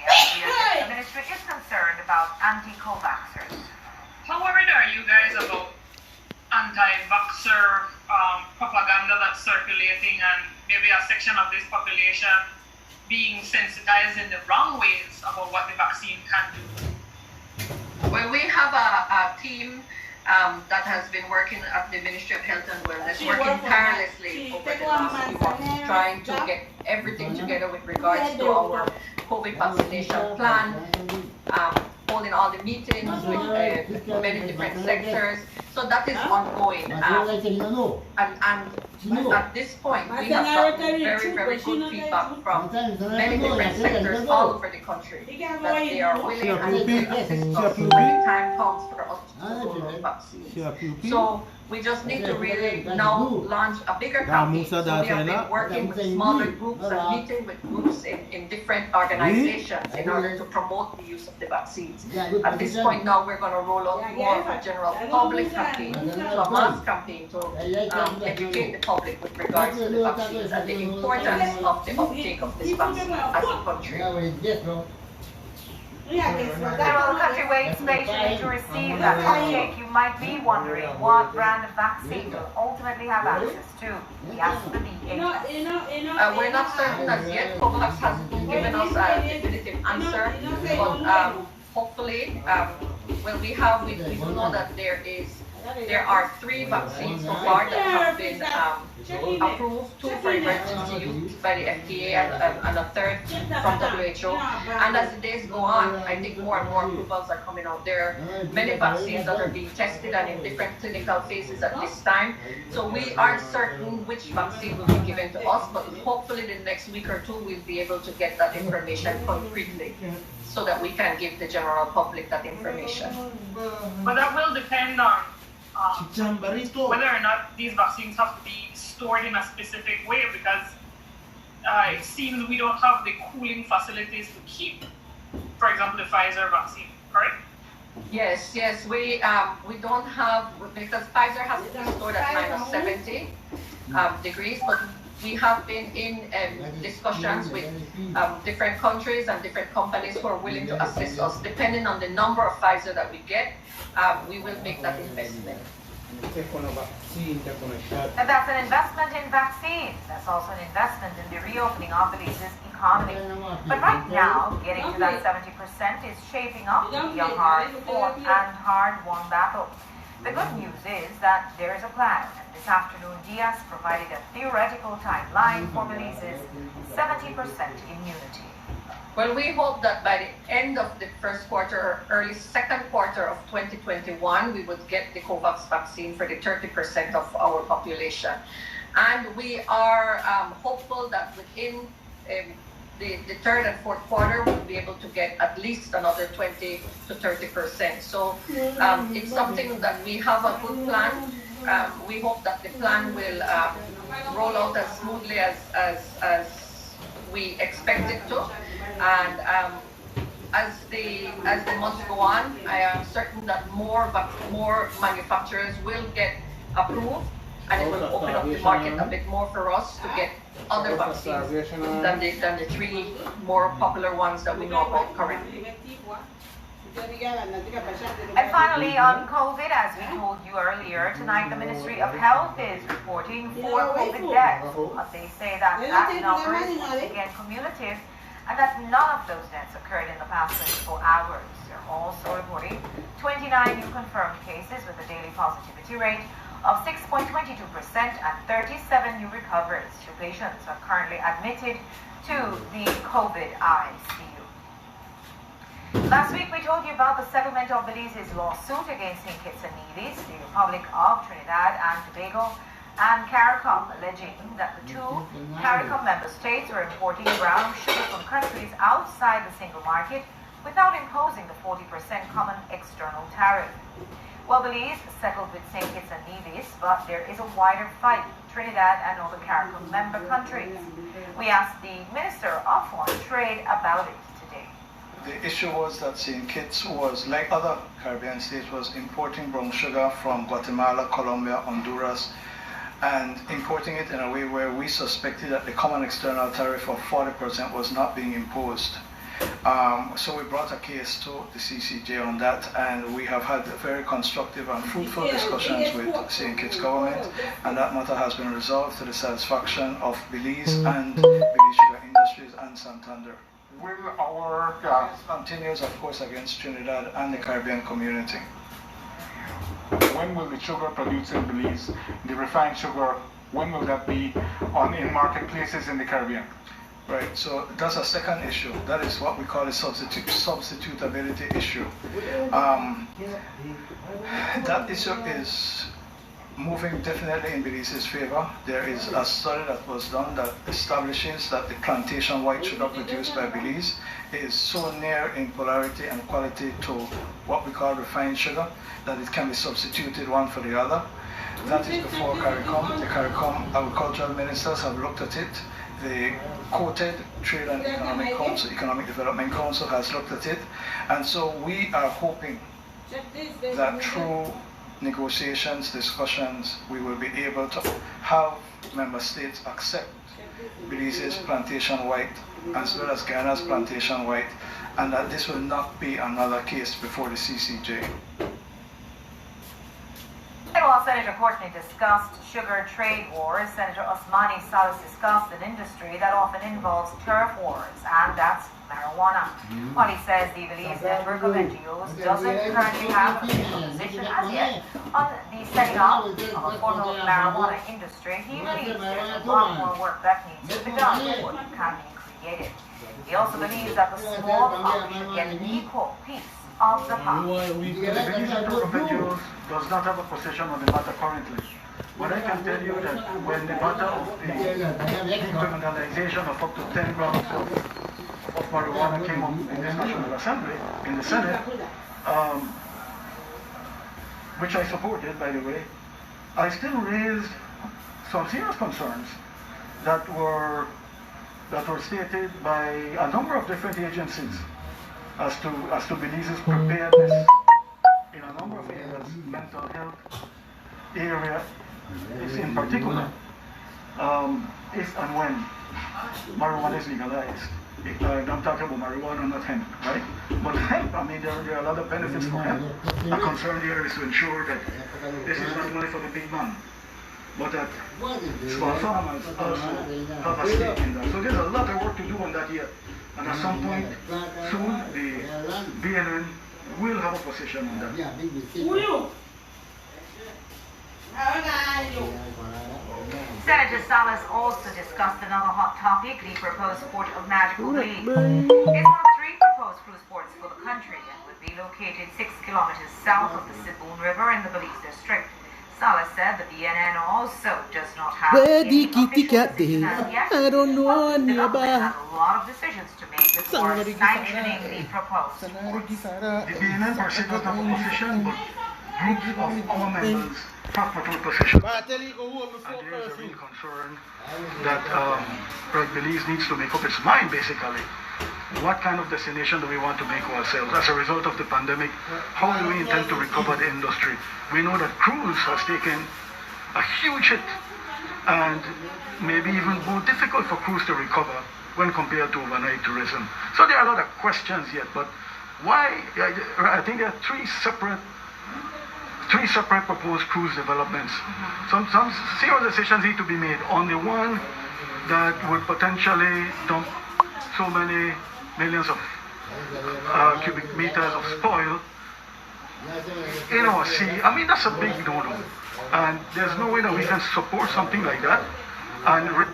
The ministry is concerned about anti-co-vaxxers. How worried are you guys about anti-vaxxer propaganda that's circulating and maybe a section of this population being sensitized in the wrong ways about what the vaccine can do? Well, we have a team that has been working at the Ministry of Health and Wellness, working tirelessly over the last few months, trying to get everything together with regards to our COVID vaccination plan, holding all the meetings with many different sectors. So that is ongoing. And at this point, we have gotten very, very good feedback from many different sectors all over the country that they are willing and will assist us when the time comes for us to go to vaccines. So we just need to really now launch a bigger campaign. So we have been working with smaller groups and meeting with groups in different organizations in order to promote the use of the vaccines. At this point now, we're going to roll out more of a general public campaign, so a mass campaign to educate the public with regards to the vaccines and the importance of the uptake of this vaccine as a country. Several country waits patiently to receive that uptake. You might be wondering what brand of vaccine will ultimately have access to. We asked the DA. We're not certain as yet. COVAX hasn't given us a definitive answer, but hopefully, well, we do know that there are 3 vaccines so far that have been approved, 2 for emergency use by the FDA and a 3rd from WHO. And as the days go on, I think more and more approvals are coming out. There are many vaccines that are being tested and in different clinical phases at this time. So we aren't certain which vaccine will be given to us, but hopefully the next week or 2 we'll be able to get that information concretely, so that we can give the general public that information. But that will depend on whether or not these vaccines have to be stored in a specific way, because it seems we don't have the cooling facilities to keep, for example, the Pfizer vaccine, correct? Yes, we don't have, because Pfizer has to be stored at -70 degrees, but we have been in discussions with different countries and different companies who are willing to assist us. Depending on the number of Pfizer that we get, we will make that investment. And that's an investment in vaccines. That's also an investment in the reopening of Belize's economy. But right now, getting to that 70% is shaping up to be a hard-fought and hard-won battle. The good news is that there is a plan. This afternoon, Diaz provided a theoretical timeline for Belize's 70% immunity. Well, we hope that by the end of the first quarter or early second quarter of 2021, we would get the COVAX vaccine for the 30% of our population. And we are hopeful that within the third and fourth quarter, we'll be able to get at least another 20 to 30%. So it's something that we have a good plan. We hope that the plan will roll out as smoothly as we expect it to. And as the months go on, I am certain that more manufacturers will get approved, and it will open up the market a bit more for us to get other vaccines than the 3 more popular ones that we know about currently. And finally, on COVID, as we told you earlier, tonight the Ministry of Health is reporting 4 COVID deaths. But they say that number is again cumulative, and that none of those deaths occurred in the past 24 hours. They're also reporting 29 new confirmed cases with a daily positivity rate of 6.22% and 37 new recoveries. 2 patients are currently admitted to the COVID ICU. Last week we told you about the settlement of Belize's lawsuit against St. Kitts and Nevis, the Republic of Trinidad and Tobago, and CARICOM, alleging that the 2 CARICOM member states are importing brown sugar from countries outside the single market without imposing the 40% common external tariff. Well, Belize settled with St. Kitts and Nevis, but there is a wider fight with Trinidad and other CARICOM member countries. We asked the Minister of Foreign Trade about it today. The issue was that St. Kitts was, like other Caribbean states, was importing brown sugar from Guatemala, Colombia, Honduras, and importing it in a way where we suspected that the common external tariff of 40% was not being imposed. So we brought a case to the CCJ on that, and we have had very constructive and fruitful discussions with St. Kitts government, and that matter has been resolved to the satisfaction of Belize and Belize Sugar Industries and Santander. Will our This continues, of course, against Trinidad and the Caribbean community. when will the sugar produced in Belize, the refined sugar, when will that be in marketplaces in the Caribbean? Right, so that's a second issue. That is what we call a substitutability issue. That issue is moving definitely in Belize's favor. There is a study that was done that establishes that the plantation white sugar produced by Belize is so near in polarity and quality to what we call refined sugar that it can be substituted one for the other. That is before CARICOM. The CARICOM agricultural ministers have looked at it. The quoted Trade and Economic Council, Economic Development Council has looked at it. And so we are hoping that through negotiations, discussions, we will be able to have member states accept Belize's plantation white as well as Guyana's plantation white, and that this will not be another case before the CCJ. And while Senator Courtney discussed sugar trade wars, Senator Osmani Salas discussed an industry that often involves turf wars, and that's marijuana. While he says the Belize network of NGOs doesn't currently have an official position as yet on the setting up of a formal marijuana industry, he believes there's a lot more work that needs to be done before it can be created. He also believes that the small farm should get an equal piece of the pie. The Belize network of NGOs does not have a position on the matter currently. But I can tell you that when the matter of the decriminalization of up to 10 grams of marijuana came up in the National Assembly, in the Senate, which I supported, by the way, I still raised some serious concerns that were stated by a number of different agencies as to Belize's preparedness in a number of areas, mental health area is in particular, if and when marijuana is legalized. I'm talking about marijuana, not hemp, right? But hemp, I mean, there are a lot of benefits for hemp. A concern here is to ensure that this is not only for the big man, but that small farmers also have a stake in that. So there's a lot of work to do on that yet. And at some point soon, the BNN will have a position on that. Senator Salas also discussed another hot topic, the proposed port of Magical Belize. It's one of 3 proposed cruise ports for the country and would be located 6 kilometers south of the Siboon River in the Belize district. Salas said the BNN also does not have any official decision as yet, I don't know but the government about. has a lot of decisions to make before sanctioning the proposed ports. The BNN per se does not have a position, but groups of our members have proposed positions. And there is a real concern that Belize needs to make up its mind, basically. What kind of destination do we want to make ourselves? As a result of the pandemic, how do we intend to recover the industry? We know that cruise has taken a huge hit and maybe even more difficult for cruise to recover when compared to overnight tourism. So there are a lot of questions yet, but why? I think there are three separate proposed cruise developments. Some serious decisions need to be made on the one that would potentially dump so many millions of cubic meters of spoil in our sea. I mean, that's a big no-no. And there's no way that we can support something like that. And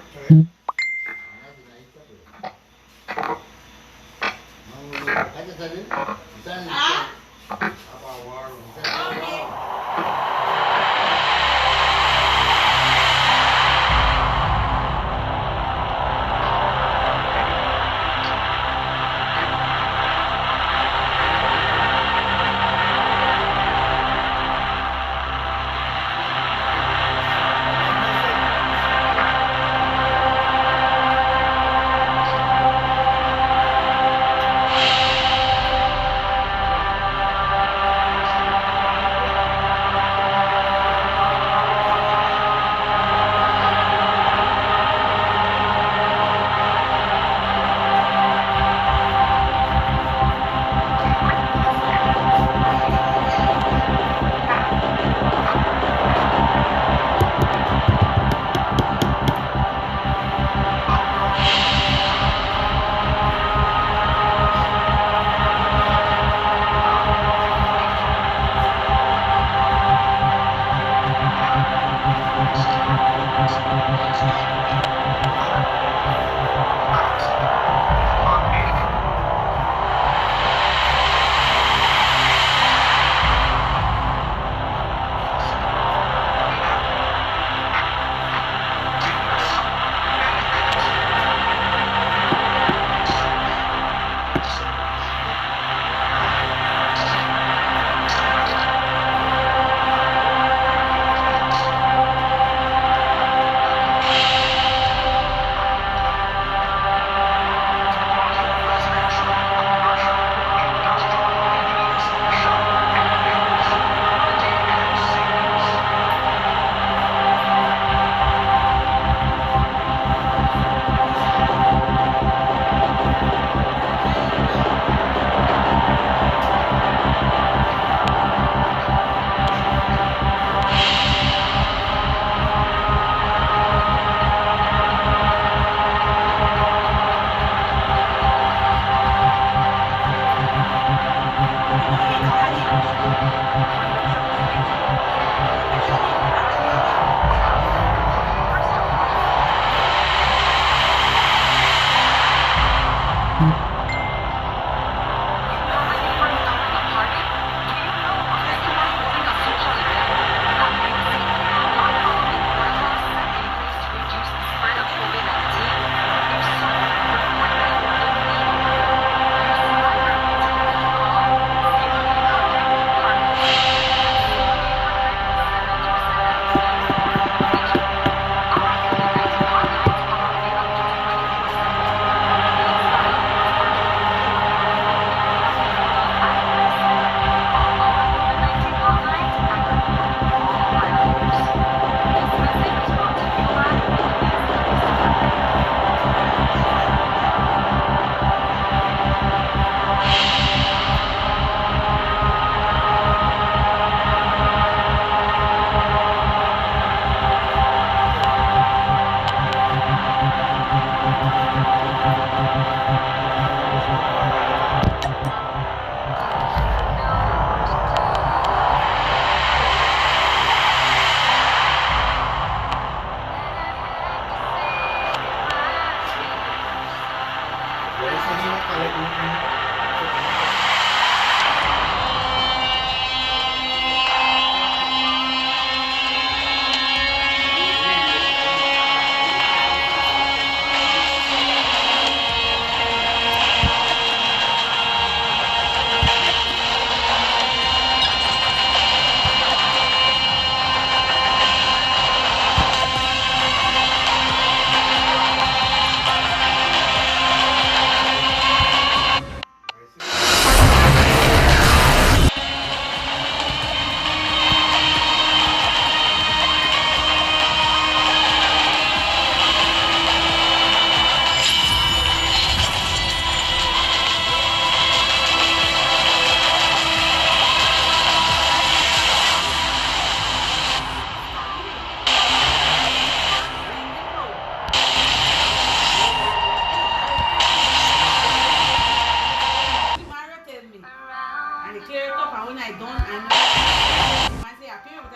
And I clear it up, and when I done, I say I clear it.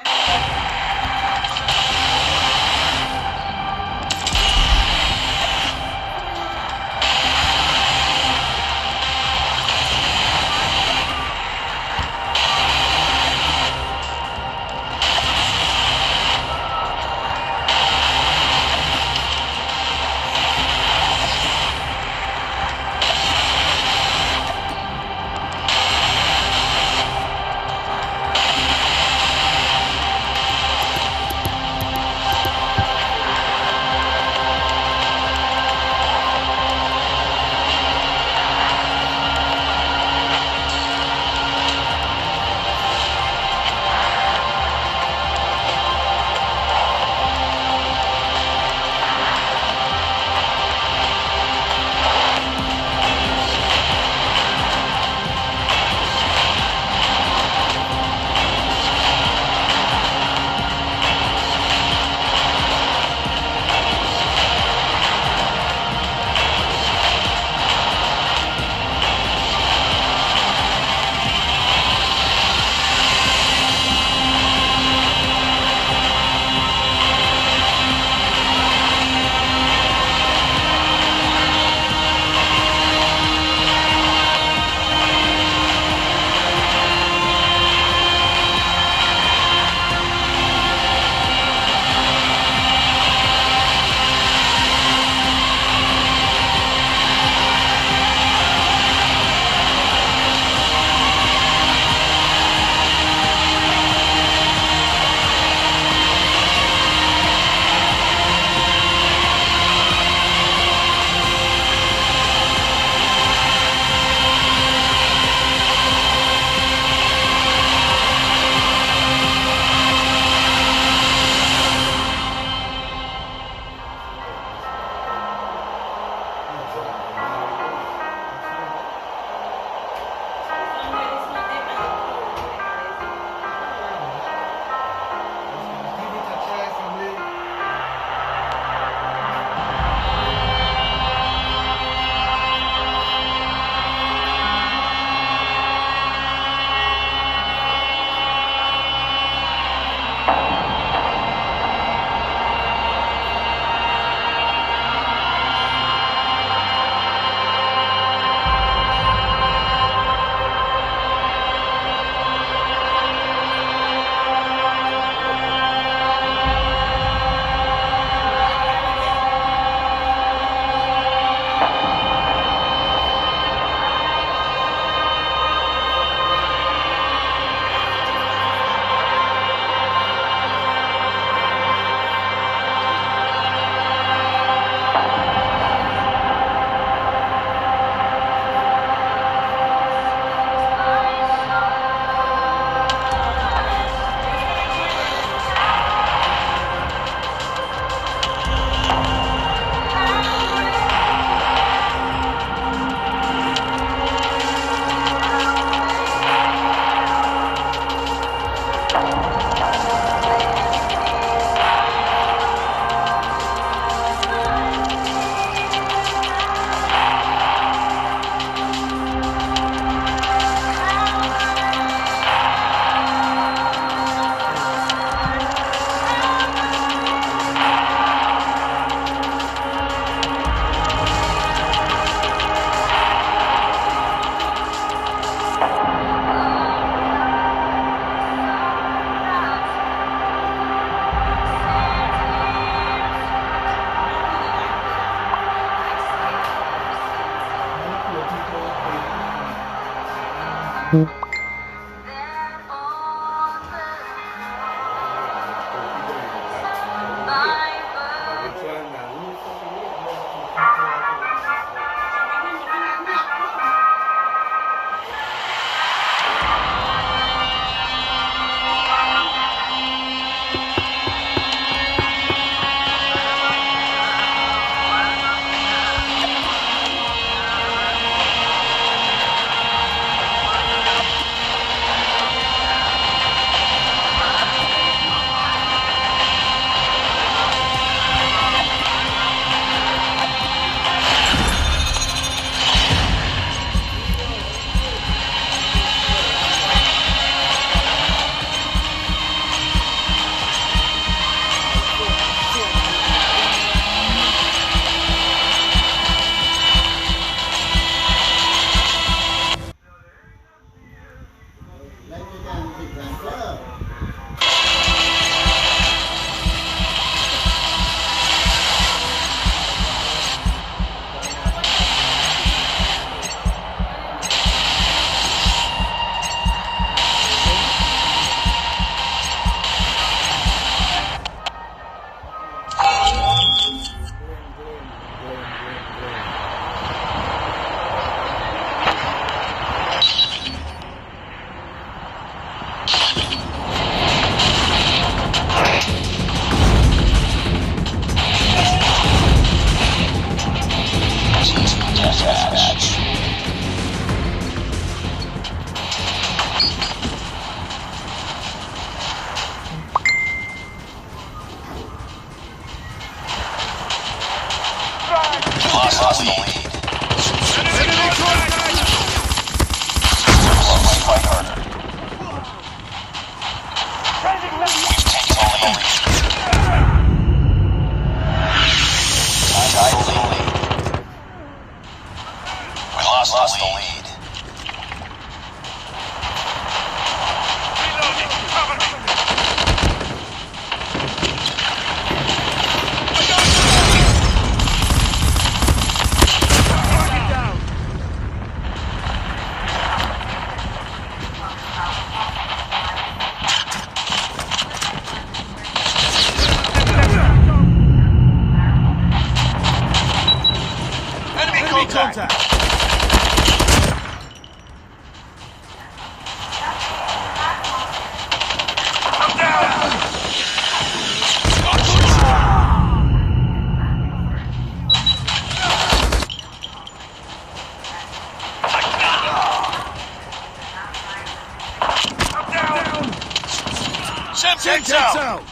Lights out!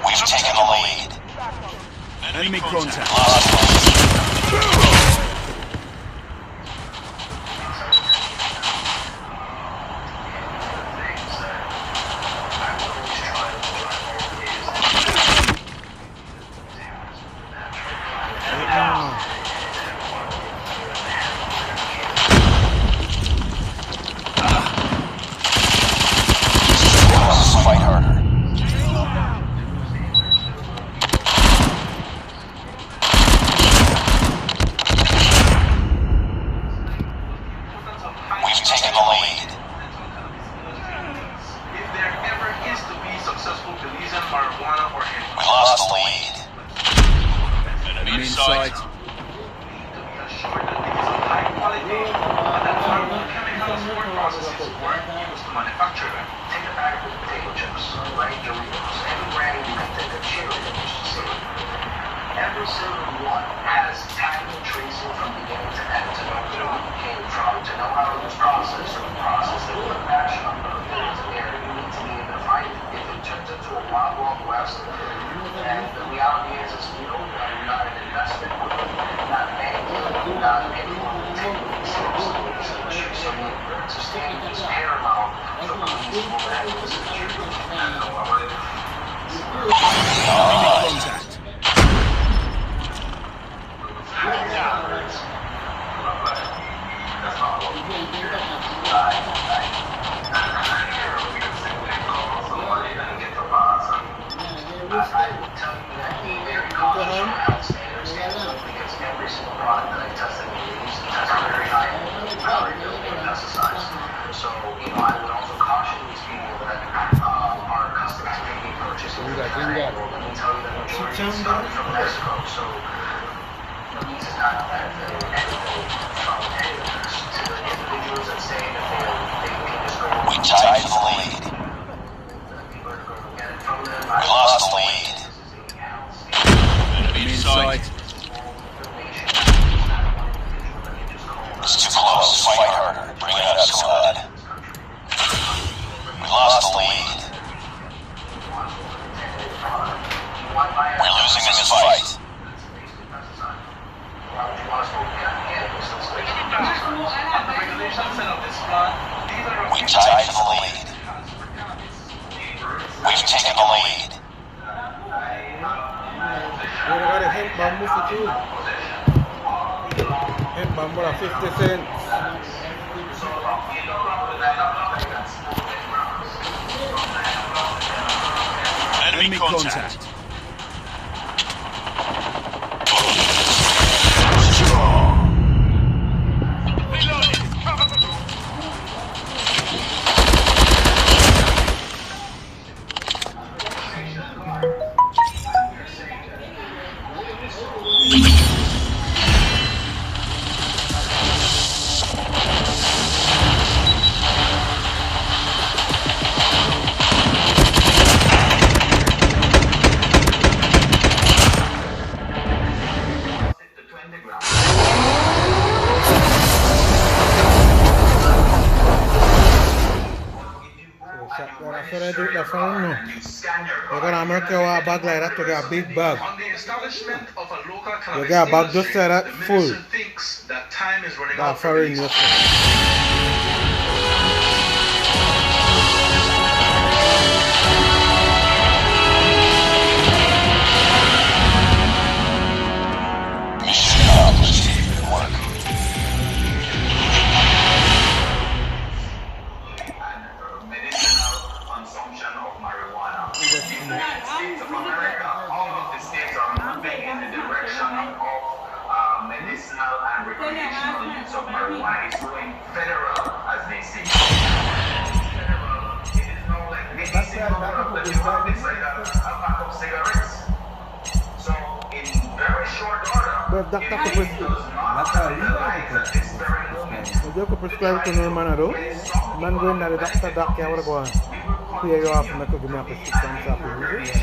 We've taken the lead. Enemy contact. Fight harder. We've taken the lead. If there ever is to be successful policing marijuana or We lost the lead. Enemy in sight. to be assured that it is of high quality and that harmful chemicals or processes weren't used to manufacture them. Take a bag of potato chips, right? Doritos, any brand you can think of, cheerleaders, say. Every single one has tiny tracing from beginning to end to know who it came from, to know how it was processed, or the process that put passion on the things there. You need to be able to find it. If it turns into a wild, wild west, and the reality is you know that not an investment, not anything, not anyone will take it seriously. So sustaining is paramount for police to act as a jury. Enemy contact. So, you know, I would also caution these people that are accustomed to making purchases. Let me tell you that majority is coming from Mexico. So, these is not benefiting anything from any of this. To the individuals that say that they can just go. We tied the lead. People are going to get it from them. We lost the lead. Enemy in sight. It's too close. Fight harder. Bring it up, squad. We lost the lead. We're losing this fight. We tied the lead. We've taken the lead. Bamboo 50 cents. Enemy contact. You're gonna make a bag like that to get a big bag. On the establishment of a local You get a bag just like that full. the minister thinks that time is running out That's for very these. interesting. Mission accomplished. Good work. Medicinal consumption of marijuana. The United States of America, all of the states are moving in the direction of medicinal and recreational use of marijuana. It's going federal, as they say. Federal, it is not like any single product that you have. It's like a pack of cigarettes. So, in very short order, But doctor could prescribe to no man though. Man going to the doctor I would go on. Clear you off and I could give me a prescription to use it.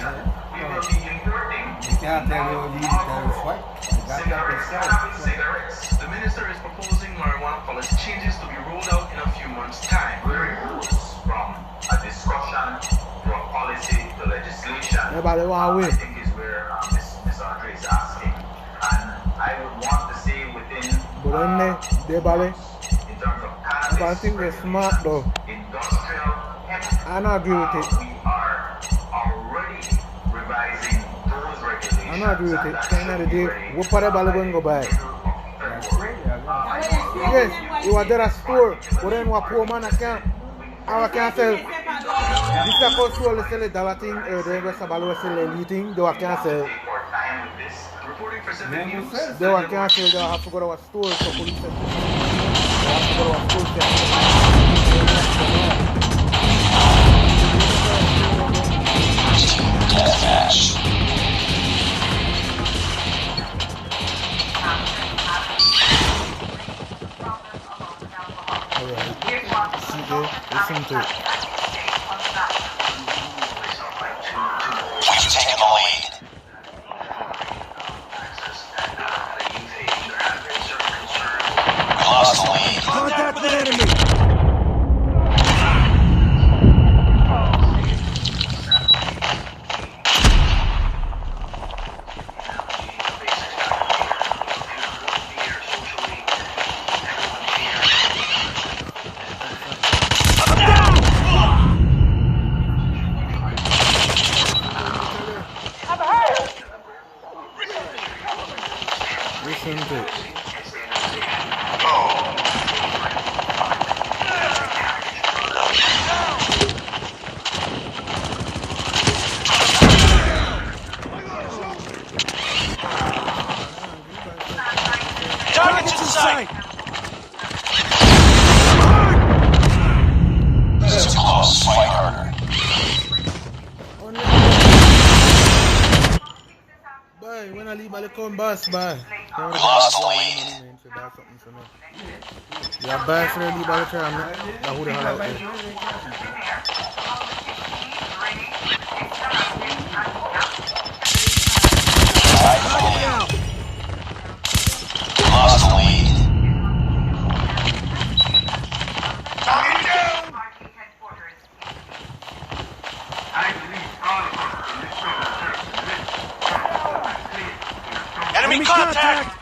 You can't tell you leave it there is what? The minister is proposing marijuana policy changes to be rolled out in a few months' time. Where it moves from a discussion to a policy to legislation. I think is where Ms. Andre is asking. And I would want to say within in terms of cannabis, I think they're smart though. Industrial, I don't agree with it. we are already revising those regulations. I don't agree with it. End of the day, what part of Bali going to go buy? Yes, you are there at store, but then what poor man I can't sell. This is a control, they sell a dollar thing, the rest of Bali sell a new thing, though I can't sell. Though I can't sell, they have to go to a store, so police have to go to a store. Listen to it. We've taken the lead. We lost the lead. Contact with enemy. Listen to it. Targets in sight. This is too close. Fight harder. Bye, when I leave, I'll come bus, bye. We lost the lead. Yeah, bye for the leave, I'll try. Who the hell out there? We lost the lead. Enemy contact.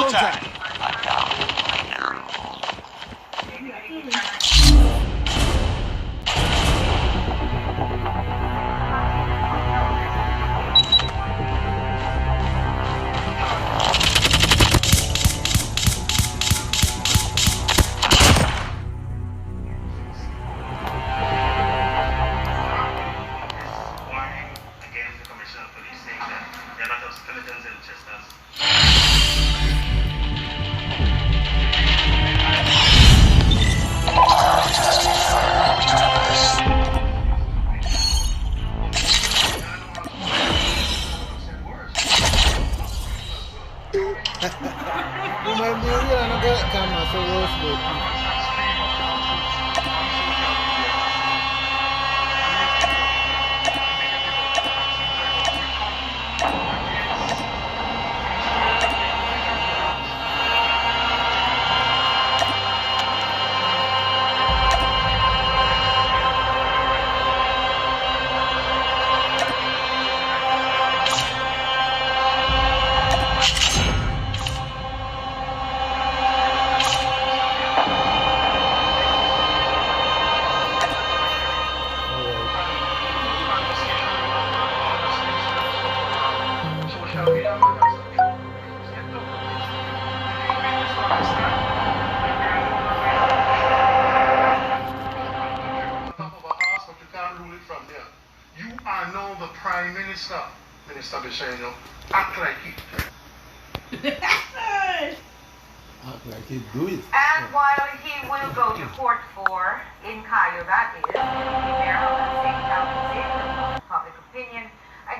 contact. Act like he do it. And while he will go to Port 4 in Cairo, that is,